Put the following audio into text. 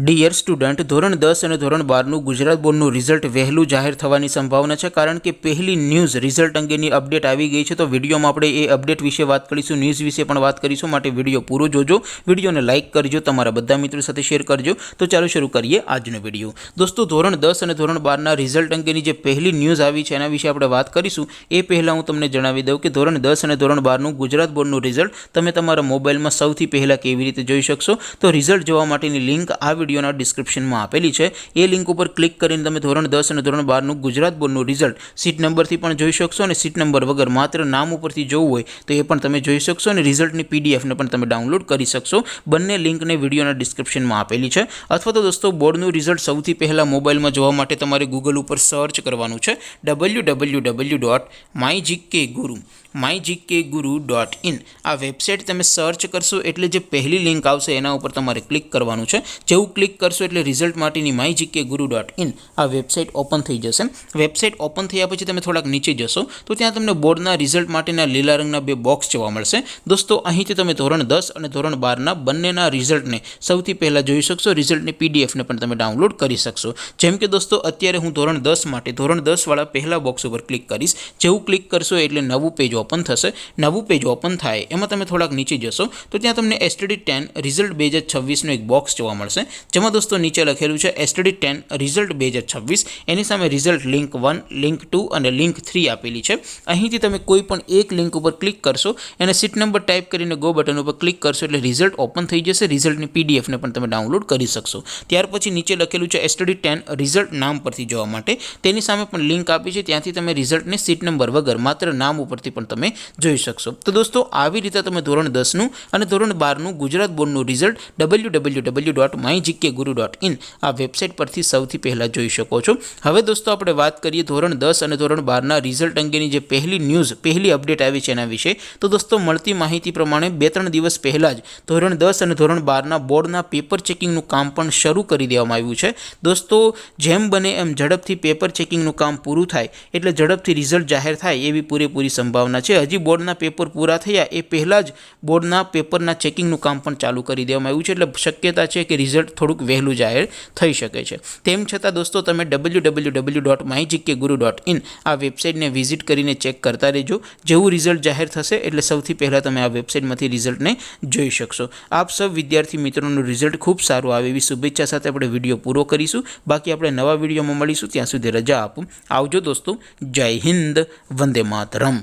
Dear student, ધોરણ 10 અને ધોરણ 12નું ગુજરાત બોર્ડનું રિઝલ્ટ વહેલું જાહેર થવાની સંભાવના છે, કારણ કે પહેલી ન્યૂઝ રિઝલ્ટ અંગેની અપડેટ આવી ગઈ છે। તો વિડીયોમાં આપણે એ અપડેટ વિશે વાત કરીશું, ન્યૂઝ વિશે પણ વાત કરીશું, માટે વિડીયો પૂરો જોજો, વિડીયોને લાઇક કરજો, તમારા બધા મિત્રો સાથે શેર કરજો। તો ચાલો શરૂ કરીએ આજનો વિડીયો। દોસ્તો, ધોરણ 10 અને ધોરણ 12ના રિઝલ્ટ અંગેની જે પહેલી ન્યૂઝ આવી છે એના વિશે આપણે વાત કરીશું। એ પહેલાં હું તમને જણાવી દઉં કે ધોરણ 10 અને ધોરણ 12નું ગુજરાત બોર્ડનું રિઝલ્ટ તમે તમારા મોબાઈલમાં સૌથી પહેલાં કેવી રીતે જોઈ શકશો। તો રિઝલ્ટ જોવા માટેની લિંક આ વિડીયોના ડિસ્ક્રિપ્શનમાં આપેલી છે। એ લિંક ઉપર ક્લિક કરીને તમે ધોરણ 10 અને ધોરણ 12નું ગુજરાત બોર્ડનું રિઝલ્ટ સીટ નંબરથી પણ જોઈ શકશો, અને સીટ નંબર વગર માત્ર નામ ઉપરથી જોવું હોય તો એ પણ તમે જોઈ શકશો, અને રિઝલ્ટની પીડીએફને પણ તમે ડાઉનલોડ કરી શકશો। બંને લિંકને વિડીયોના ડિસ્ક્રિપ્શનમાં આપેલી છે। અથવા તો દોસ્તો, બોર્ડનું રિઝલ્ટ સૌથી પહેલાં મોબાઈલમાં જોવા માટે તમારે ગૂગલ ઉપર સર્ચ કરવાનું છે www.mygkguru.in। આ વેબસાઇટ તમે સર્ચ કરશો એટલે જે પહેલી લિંક આવશે એના ઉપર તમારે ક્લિક કરવાનું છે। જેવું ક્લિક કરશો એટલે રિઝલ્ટ માટેની mygkguru.in આ વેબસાઇટ ઓપન થઈ જશે। વેબસાઇટ ઓપન થયા પછી તમે થોડાક નીચે જશો તો ત્યાં તમને બોર્ડના રિઝલ્ટ માટેના લીલા રંગના બે બોક્સ જોવા મળશે। દોસ્તો, અહીંથી તમે ધોરણ 10 અને ધોરણ 12ના બંનેના રિઝલ્ટને સૌથી પહેલાં જોઈ શકશો, રિઝલ્ટની પીડીએફને પણ તમે ડાઉનલોડ કરી શકશો। જેમ કે દોસ્તો, અત્યારે હું ધોરણ 10 માટે ધોરણ 10 વાળા પહેલા બોક્સ ઉપર ક્લિક કરીશ। જેવું ક્લિક કરશો એટલે નવું પેજ ઓપન થશે। નવું પેજ ઓપન થાય એમાં તમે થોડાક નીચે જશો તો ત્યાં તમને STD10 રિઝલ્ટ 2026નું એક બોક્સ જોવા મળશે, જેમાં દોસ્તો નીચે લખેલું છે STD10 રિઝલ્ટ 2026। એની સામે રિઝલ્ટ લિંક 1, લિંક 2 અને લિંક 3 આપેલી છે। અહીંથી તમે કોઈ પણ એક લિંક ઉપર ક્લિક કરશો અને સીટ નંબર ટાઈપ કરીને ગો બટન ઉપર ક્લિક કરશો એટલે રિઝલ્ટ ઓપન થઈ જશે। રિઝલ્ટની પીડીએફને પણ તમે ડાઉનલોડ કરી શકશો। ત્યાર પછી નીચે લખેલું છે STD10 રિઝલ્ટ નામ પરથી જોવા માટે, તેની સામે પણ લિંક આપી છે, ત્યાંથી તમે રિઝલ્ટને સીટ નંબર વગર માત્ર નામ ઉપરથી પણ તમે જોઈ શકશો। તો દોસ્તો, આવી રીતે તમે ધોરણ 10નું અને ધોરણ 12નું ગુજરાત બોર્ડનું રિઝલ્ટ www.mygkguru.in આ વેબસાઇટ પરથી સૌથી પહેલાં જોઈ શકો છો। હવે દોસ્તો, આપણે વાત કરીએ ધોરણ 10 અને ધોરણ 12ના રિઝલ્ટ અંગેની જે પહેલી ન્યૂઝ, પહેલી અપડેટ આવી છે એના વિશે। તો દોસ્તો, મળતી માહિતી પ્રમાણે 2-3 દિવસ પહેલાં જ ધોરણ 10 અને ધોરણ 12ના બોર્ડના પેપર ચેકિંગનું કામ પણ શરૂ કરી દેવામાં આવ્યું છે। દોસ્તો, જેમ બને એમ ઝડપથી પેપર ચેકિંગનું કામ પૂરું થાય એટલે ઝડપથી રિઝલ્ટ જાહેર થાય એવી પૂરેપૂરી સંભાવના છે। હજી બોર્ડના પેપર પૂરા થયા એ પહેલાં જ બોર્ડના પેપરના ચેકિંગનું કામ પણ ચાલુ કરી દેવામાં આવ્યું છે, એટલે શક્યતા છે કે રિઝલ્ટ થોડુંક વહેલું જાહેર થઈ શકે છે। તેમ છતાં દોસ્તો, તમે www.mygkguru.in આ વેબસાઇટને વિઝિટ કરીને ચેક કરતા રહેજો। જેવું રિઝલ્ટ જાહેર થશે એટલે સૌથી પહેલાં તમે આ વેબસાઇટમાંથી રિઝલ્ટને જોઈ શકશો। આપ સૌ વિદ્યાર્થી મિત્રોનું રિઝલ્ટ ખૂબ સારું આવે એવી શુભેચ્છા સાથે આપણે વિડીયો પૂરો કરીશું। બાકી આપણે નવા વિડીયોમાં મળીશું, ત્યાં સુધી રજા આપો। આવજો દોસ્તો, જય હિન્દ, વંદે માતરમ।